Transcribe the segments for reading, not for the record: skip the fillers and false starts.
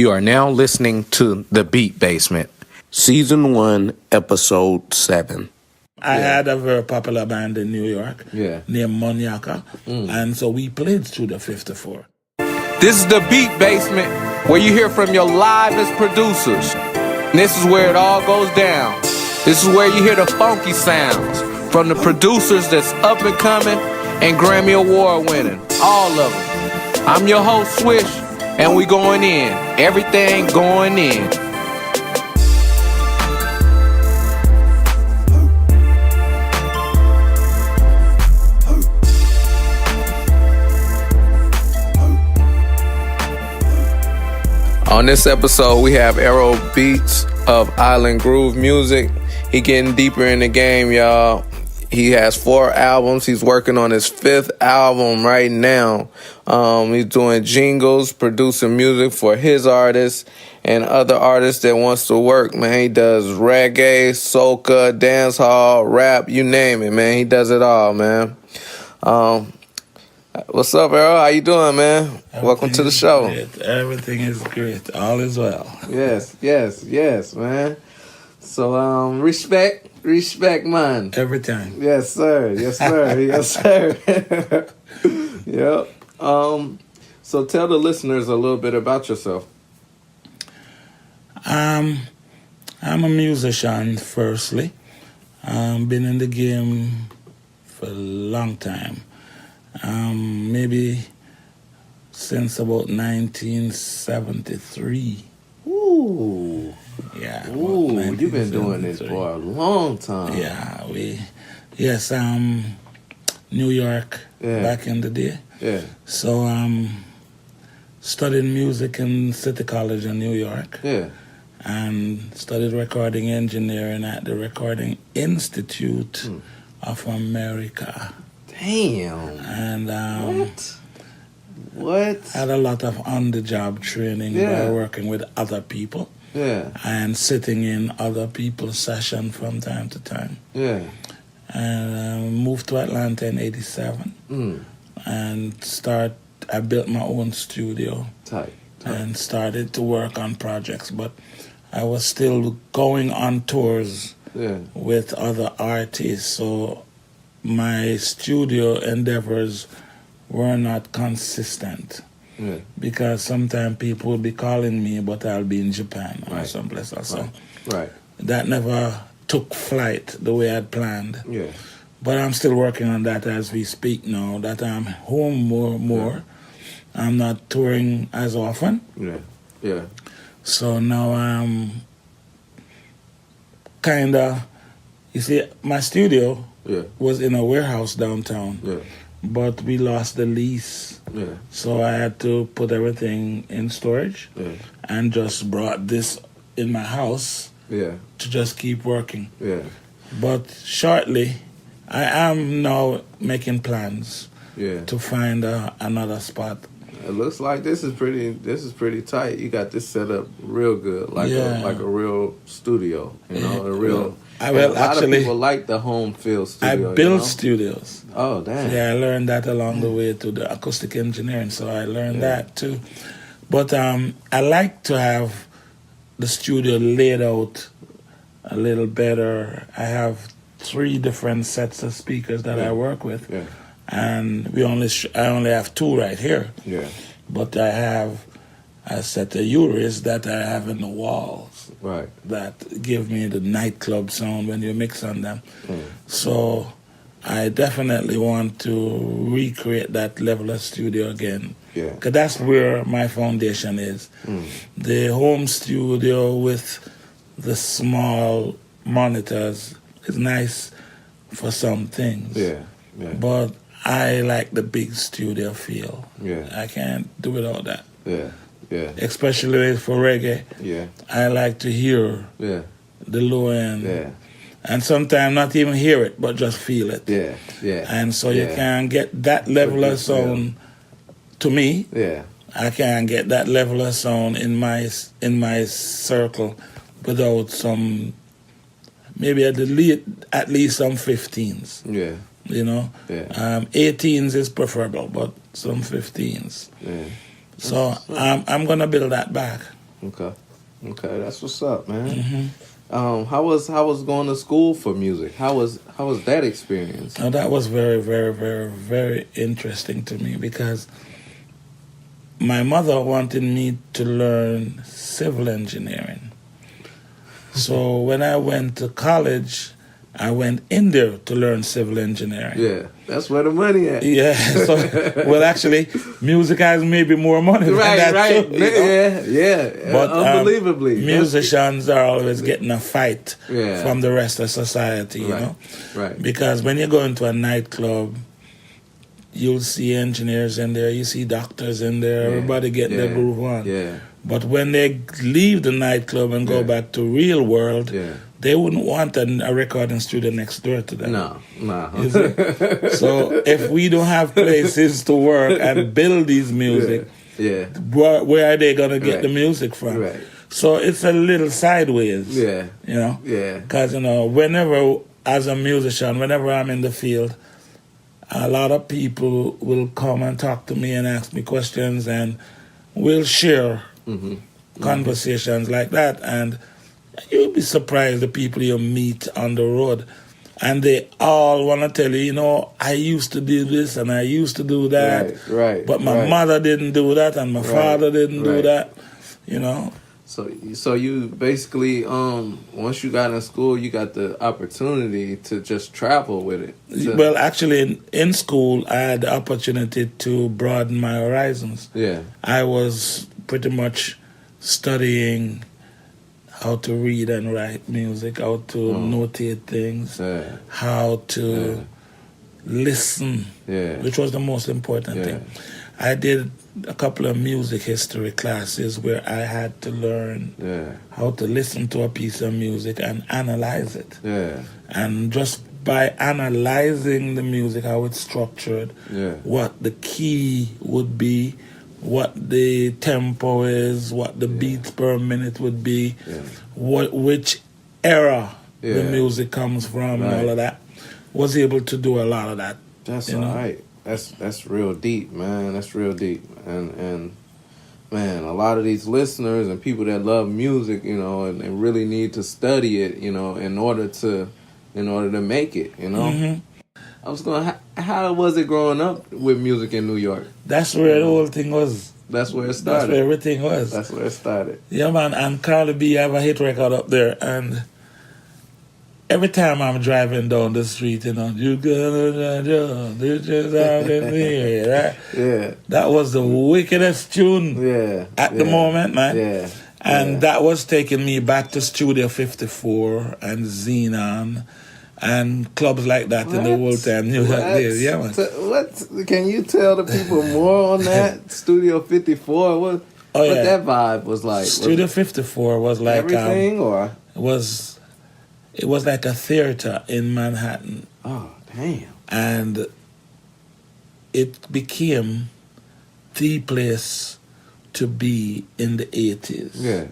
You are now listening to The Beat Basement, Season 1, Episode 7. I had a very popular band in New York named Moniaka, and so we played through the 54. This is The Beat Basement, where you hear from your livest producers. And this is where it all goes down. This is where you hear the funky sounds from the producers that's up and coming and Grammy Award winning, all of them. I'm your host, Swish, and we going in. Everything going in. On this episode, we have Errol Beats of Island Groove Music. He getting deeper in the game, y'all. He has 4 albums. He's working on his 5th album right now. He's doing jingles, producing music for his artists and other artists that wants to work, man. He does reggae, SoCa, dancehall, rap, you name it, man. He does it all, man. What's up, Errol? How you doing, man? Welcome to the show. Great. Everything is great. All is well. Yes, man. So, respect, man. Every time. Yes, sir. Yes, sir. Yep. So tell the listeners a little bit about yourself. I'm a musician, firstly. Been in the game for a long time. Maybe since about 1973. Ooh. Yeah. Ooh, you've been doing this for a long time. Yeah, New York back in the day. Yeah. So studied music in City College in New York. Yeah. And studied recording engineering at the Recording Institute of America. Damn. And What? had a lot of on-the-job training by working with other people. Yeah. And sitting in other people's sessions from time to time. Yeah. And moved to Atlanta in 87. And I built my own studio. Tight. And started to work on projects. But I was still going on tours with other artists. So my studio endeavors were not consistent. Yeah. Because sometimes people will be calling me, but I'll be in Japan or someplace else. So that never took flight the way I'd planned. Yeah. But I'm still working on that as we speak now, that I'm home more. Yeah. I'm not touring as often. Yeah. So now I'm kind of, you see, my studio was in a warehouse downtown. Yeah. But we lost the lease. Yeah. So I had to put everything in storage and just brought this in my house to just keep working. Yeah. But shortly, I am now making plans to find another spot. It looks like this is pretty tight. You got this set up real good, like a real studio, a real. A lot of people like the home feel studio. I build studios. Oh, damn. Yeah, I learned that along the way to the acoustic engineering, so I learned that too. But I like to have the studio laid out a little better. I have 3 different sets of speakers that I work with, and I only have 2 right here. Yeah. But I have a set of Uris that I have in the walls that give me the nightclub sound when you mix on them. So I definitely want to recreate that level of studio again. Yeah. Because that's where my foundation is. The home studio with the small monitors is nice for some things. Yeah. But I like the big studio feel. Yeah. I can't do without that. Yeah. Yeah. Especially for reggae. Yeah. I like to hear the low end. Yeah. And sometimes not even hear it, but just feel it. Yeah. Yeah. And so you can get that level of sound to me. Yeah. I can't get that level of sound in my circle without some, maybe at least some 15s. Yeah. 18s is preferable, but some 15s. Yeah. So I'm gonna build that back. Okay. Okay, that's what's up, man. How was going to school for music? How was that experience? Now that was very, very, very, very interesting to me because my mother wanted me to learn civil engineering. So when I went to college, I went in there to learn civil engineering. Yeah, that's where the money at. Yeah, so, well, actually, music has maybe more money than that right. too, you know? Yeah. But unbelievably. musicians are always getting a fight Yeah. from the rest of society, you know? Right. Because when you go into a nightclub, you'll see engineers in there, you see doctors in there, everybody getting their groove on. Yeah. But when they leave the nightclub and go back to real world, they wouldn't want a recording studio next door to them. No. You see? So if we don't have places to work and build these music, where are they going to get the music from? Right. So it's a little sideways. Yeah. You know? Yeah. Because, you know, whenever, as a musician, whenever I'm in the field, a lot of people will come and talk to me and ask me questions, and we'll share conversations like that. And you'll be surprised the people you meet on the road. And they all want to tell you, you know, I used to do this and I used to do that. Right. But my mother didn't do that and my father didn't do that, you know. So you basically, once you got in school, you got the opportunity to just travel with it. Well, actually, in school, I had the opportunity to broaden my horizons. Yeah. I was pretty much studying how to read and write music, how to notate things, how to listen, which was the most important thing. I did a couple of music history classes where I had to learn how to listen to a piece of music and analyze it. Yeah. And just by analyzing the music, how it's structured, what the key would be, what the tempo is, what the beats per minute would be, which era the music comes from, and all of that, was able to do a lot of that. That's all right. That's real deep, man. That's real deep. And man, a lot of these listeners and people that love music, you know, and really need to study it, you know, in order to make it, you know. I was going, how was it growing up with music in New York? That's where the whole thing was. That's where it started. That's where everything was. That's where it started. Yeah, man. And Carly B have a hit record up there, and every time I'm driving down the street, you know, you gonna do this out in me, right? Yeah. That was the wickedest tune at the moment, man. Yeah. And that was taking me back to Studio 54 and Xenon and clubs like that in the whole time. New York days. Yeah, man. What? Can you tell the people more on that? Studio 54? What that vibe was like? Studio 54 was like... everything, or? It was like a theater in Manhattan. Oh, damn. And it became the place to be in the 80s. Yeah.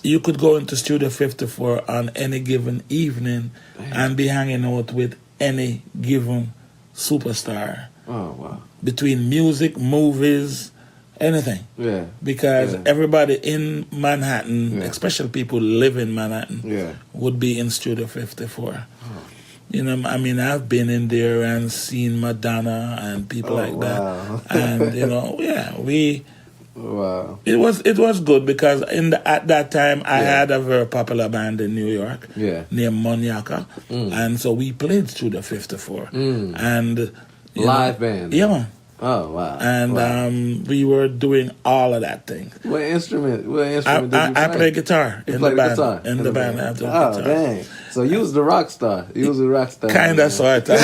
You could go into Studio 54 on any given evening and be hanging out with any given superstar. Oh, wow. Between music, movies, anything. Yeah. Because everybody in Manhattan, especially people who live in Manhattan, would be in Studio 54. Oh. You know, I mean, I've been in there and seen Madonna and people like that. And, you know, Wow. It was good because at that time I had a very popular band in New York named Moniaka, and so we played Studio 54 and live band. Yeah, man. Oh, wow. And we were doing all of that thing. What instrument did you play? I play guitar in the band. In the band. I play guitar. Dang. So you was the rock star. Kind of, sort of.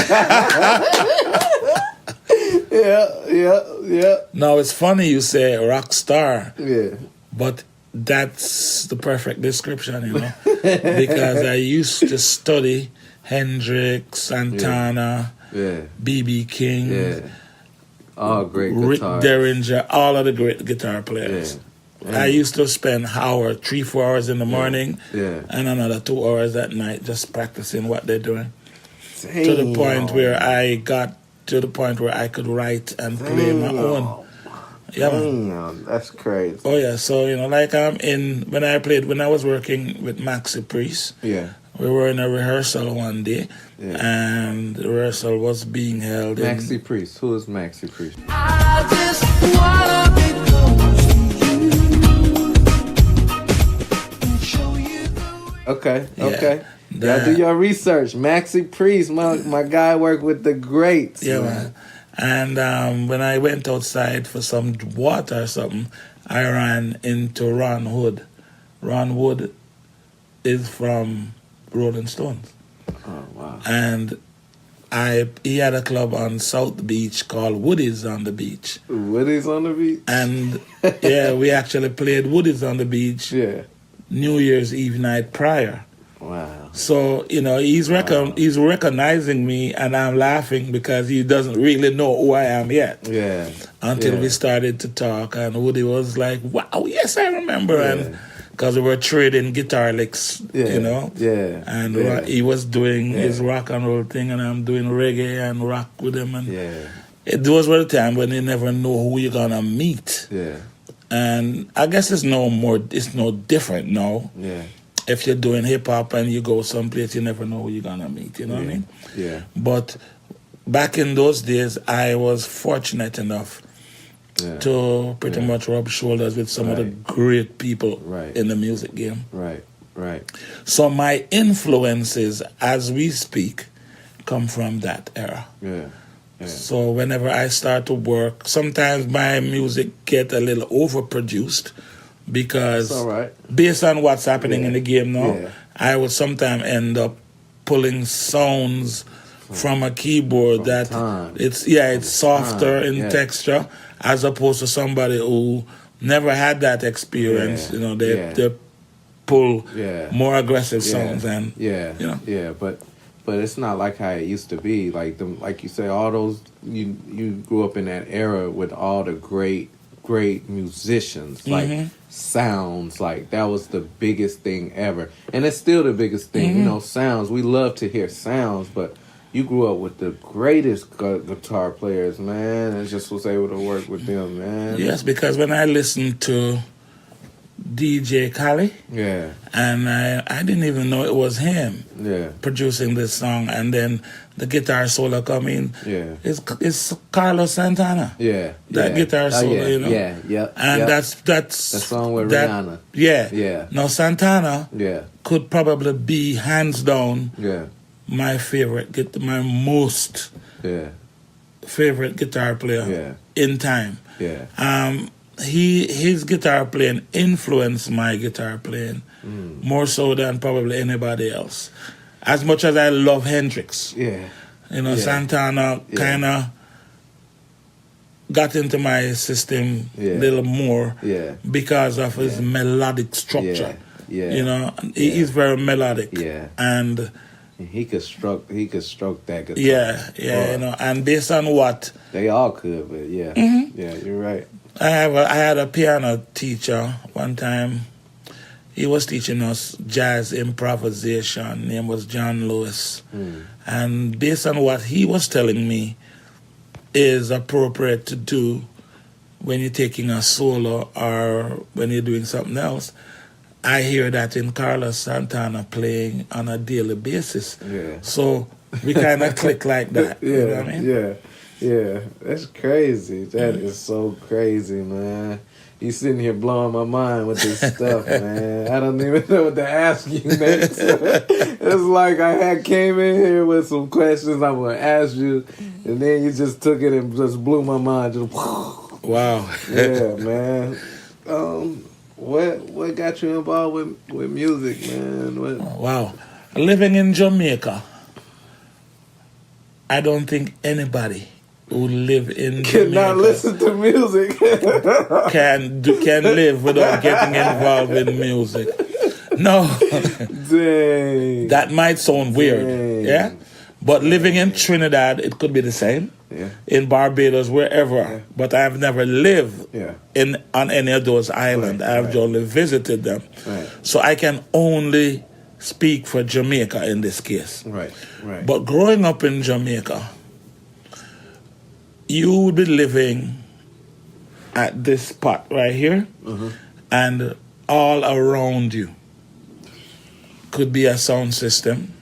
Yeah. Now, it's funny you say rock star. Yeah. But that's the perfect description, you know. Because I used to study Hendrix, Santana, B.B. King, all great Rick guitars. Derringer, all of the great guitar players. I used to spend 3-4 hours in the morning and another 2 hours at night just practicing what they're doing. Damn. To the point where I got to the point where I could write and play my own. Yeah, man. Damn, that's crazy. Oh yeah, so like when I was working with Maxi Priest, Yeah. we were in a rehearsal one day, Yeah. and the rehearsal was being held Maxi in. Priest. Who is Maxi Priest? I just wanna be close to you and show you the way. Okay. Yeah. Okay. Y'all do your research. Maxi Priest, my guy worked with the greats. Yeah, man. And when I went outside for some water or something, I ran into Ron Wood. Ron Wood is from Rolling Stones. Oh wow. And he had a club on South Beach called Woody's on the Beach. Woody's on the beach. And yeah, we actually played Woody's on the Beach Yeah. New Year's Eve night prior. Wow. So, he's recognizing me, and I'm laughing because he doesn't really know who I am yet. Yeah. Until Yeah. we started to talk, and Woody was like, wow, yes, I remember. Yeah. And because we were trading guitar licks, Yeah. Yeah. And yeah. he was doing his Yeah. rock and roll thing, and I'm doing reggae and rock with him. And Yeah. those were the time when you never know who you're going to meet. Yeah. And I guess it's no different now. Yeah. If you're doing hip hop and you go someplace, you never know who you're gonna meet. You know what I mean? Yeah. But back in those days, I was fortunate enough Yeah. to pretty much rub shoulders with some of the great people Right. in the music game. Right. Right. So my influences, as we speak, come from that era. Yeah. Yeah. So whenever I start to work, sometimes my music get a little overproduced because It's all right. based on what's happening Yeah. in the game now, Yeah. I would sometimes end up pulling sounds from a keyboard that time. it's softer time, in yeah. texture as opposed to somebody who never had that experience. Yeah. They pull Yeah. more aggressive Yeah. sounds and Yeah. Yeah. But it's not like how it used to be. Like you say, all those you grew up in that era with all the great musicians, like sounds, like that was the biggest thing ever, and it's still the biggest thing. Sounds. We love to hear sounds, but you grew up with the greatest guitar players, man, and just was able to work with them, man. yes, because when I listened to DJ Khaled, Yeah. and I didn't even know it was him Yeah. producing this song, and then the guitar solo coming. Yeah. It's Carlos Santana. Yeah. That yeah. guitar solo, Yeah. Yeah. Yeah. And yeah. that's that song with Rihanna. Yeah. Yeah. Now Santana Yeah. could probably be hands down Yeah. my most Yeah. favorite guitar player Yeah. in time. Yeah. His guitar playing influenced my guitar playing more so than probably anybody else. As much as I love Hendrix, Yeah. Yeah. Santana kind of got into my system a Yeah. little more Yeah. because of his melodic structure. Yeah. He's very melodic. Yeah. And He could stroke that guitar. yeah, and based on what They all could, but yeah. Yeah, you're right. I had a piano teacher one time. He was teaching us jazz improvisation. Name was John Lewis. And based on what he was telling me is appropriate to do when you're taking a solo or when you're doing something else, I hear that in Carlos Santana playing on a daily basis. Yeah. So we kind of click like that. Yeah, You know what I mean? yeah. That's crazy. That is so crazy, man. You sitting here blowing my mind with this stuff, man. I don't even know what to ask you next. It's like came in here with some questions I'm going to ask you, and then you just took it and just blew my mind. Just, wow. yeah, man. What got you involved with music, man? Wow. Living in Jamaica, I don't think anybody who live in Cannot Jamaica listen to music. can live without getting involved in music. No. Dang. That might sound weird. Dang. Yeah? But living in Trinidad, it could be the same. Yeah. In Barbados, wherever. Yeah. But I've never lived Yeah. on any of those islands. Right, I've only visited them. Right. So I can only speak for Jamaica in this case. Right. But growing up in Jamaica, you would be living at this spot right here, and all around you could be a sound system.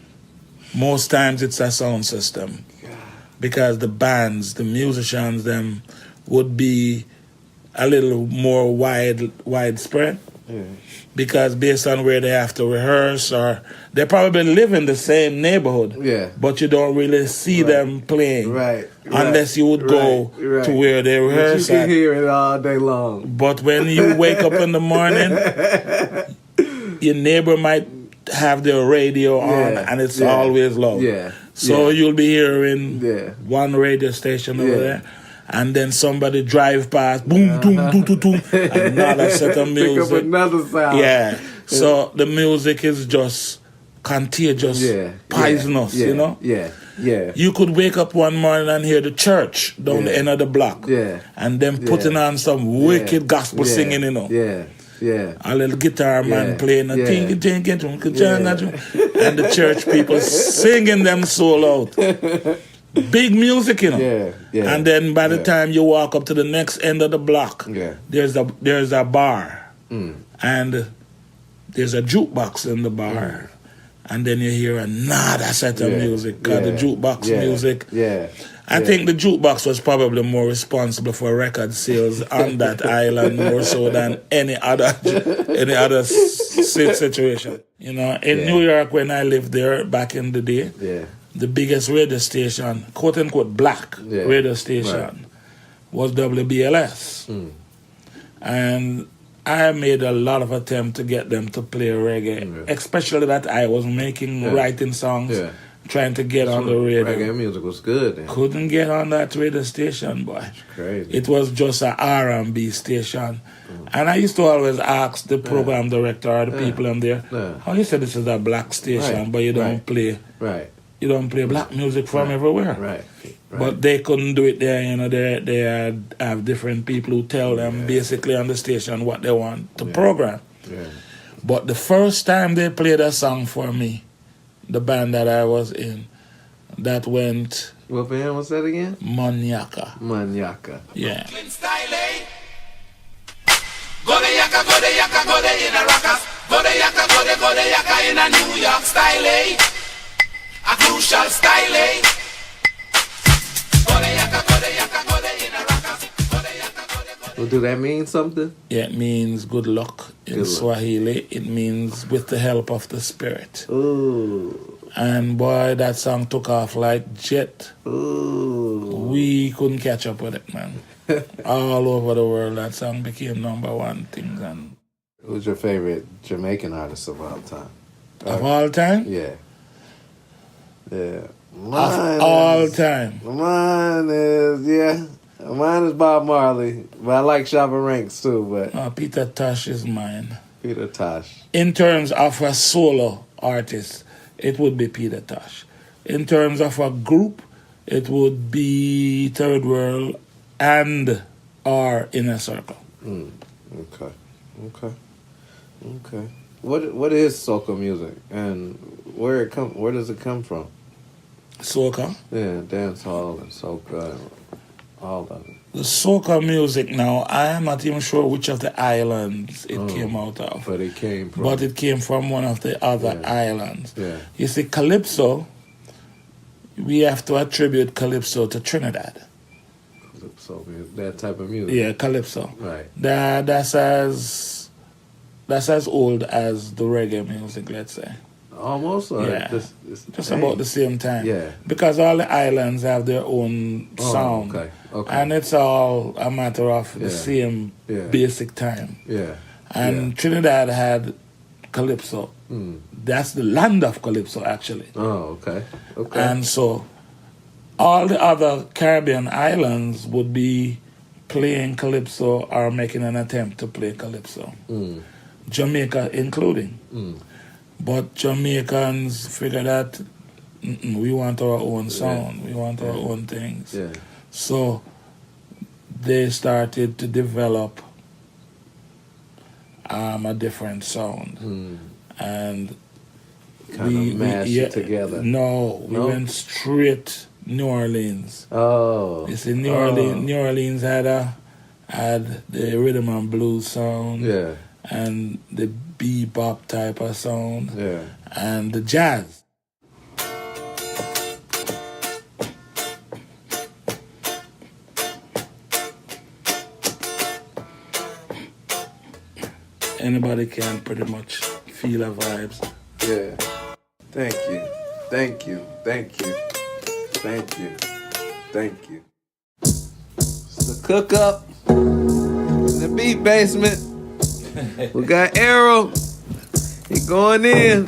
Most times it's a sound system because the bands, the musicians, them would be a little more widespread. Yeah. Because based on where they have to rehearse, or they probably live in the same neighborhood, Yeah. but you don't really see them playing, Right. unless you would go to where they But you rehearse can at. hear it all day long. But when you wake up in the morning, your neighbor might have their radio on, Yeah, and it's yeah, always loud. yeah, So yeah. you'll be hearing Yeah. one radio station over Yeah. there, and then somebody drive past, boom, boom, boom, boom, boom, another set of Pick up music. another sound. Yeah. So the music is just contagious, Yeah. poisonous, yeah, you know? Yeah. Yeah. You could wake up one morning and hear the church down the Yeah. end of the block. Yeah. And then putting Yeah. on some wicked gospel Yeah. singing, you know. Yeah. Yeah. A little guitar man Yeah. playing a Yeah. tinky tinky and the church people singing them so loud. Big music, you know. Yeah. Yeah. And then by the Yeah. time you walk up to the next end of the block, Yeah. there's a bar. And there's a jukebox in the bar. And then you hear another set of Yeah. music. 'Cause the Yeah. jukebox Yeah. music. Yeah. I think the jukebox was probably more responsible for record sales on that island more so than any other situation. You know, in New York when I lived there back in the day, Yeah. the biggest radio station, quote unquote black Yeah. radio station, Right. was WBLS. And I made a lot of attempt to get them to play reggae, especially that I was writing songs, trying to get on the radio. Reggae music was good then. Couldn't get on that radio station, boy. Crazy. It was just a R&B station. And I used to always ask the program director or the people in there, how you say this is a black station, Right. but you don't Right. play black music from everywhere. Right. But they couldn't do it there, you know. They have different people who tell them basically on the station what they want to program. Yeah. But the first time they played a song for me, the band that I was in, that went What band was that again? Maniaca. Maniaca. Yeah. Style, eh? Go the yaka, go the yaka, go the in a rockers. Go the yaka, go the yaka in a New York style, eh? A crucial style, eh? Go the yaka, go the yaka, go the in a rockers. Go the yaka, go the Well, do that mean something? Yeah, it means good luck in Good luck. Swahili. It means with the help of the spirit. Ooh. And boy, that song took off like jet. Ooh. We couldn't catch up with it, man. All over the world, that song became number one thing. And Who's your favorite Jamaican artist of all time? of all time? Yeah. Yeah. Of all time. Mine is Bob Marley, but I like Shabba Ranks too. But Peter Tosh is mine. Peter Tosh. In terms of a solo artist, it would be Peter Tosh. In terms of a group, it would be Third World and or Inner Circle. Okay. What is soca music, and where does it come from? Soca. Yeah, dance hall and soca, and all of it. The soca music now, I am not even sure which of the islands it came out of. But it came from. But it came from one of the other islands. Yeah. You see, Calypso, we have to attribute Calypso to Trinidad. So that type of music. Yeah, Calypso. Right. That's as old as the reggae music, let's say. Almost. Or Yeah. Just dang. about the same time. Yeah. Because all the islands have their own sound. Okay. And it's all a matter of the Yeah. same Yeah. basic time. Yeah. And Trinidad had Calypso. That's the land of Calypso, actually. Oh, okay. Okay. And so all the other Caribbean islands would be playing Calypso or making an attempt to play Calypso. Jamaica including. But Jamaicans figured that we want our own sound. We want our own things. Yeah. So they started to develop a different sound. And Kind of mashed it together. No, we No? went straight New Orleans. Oh. You see, New Orleans had a had the rhythm and blues sound, Yeah. and the bebop type of sound, Yeah. and the jazz. Anybody can pretty much feel the vibes. Yeah. Thank you. Thank you. Thank you. Thank you. Thank you. It's the cook up in the beat basement. We got Errol. He going in.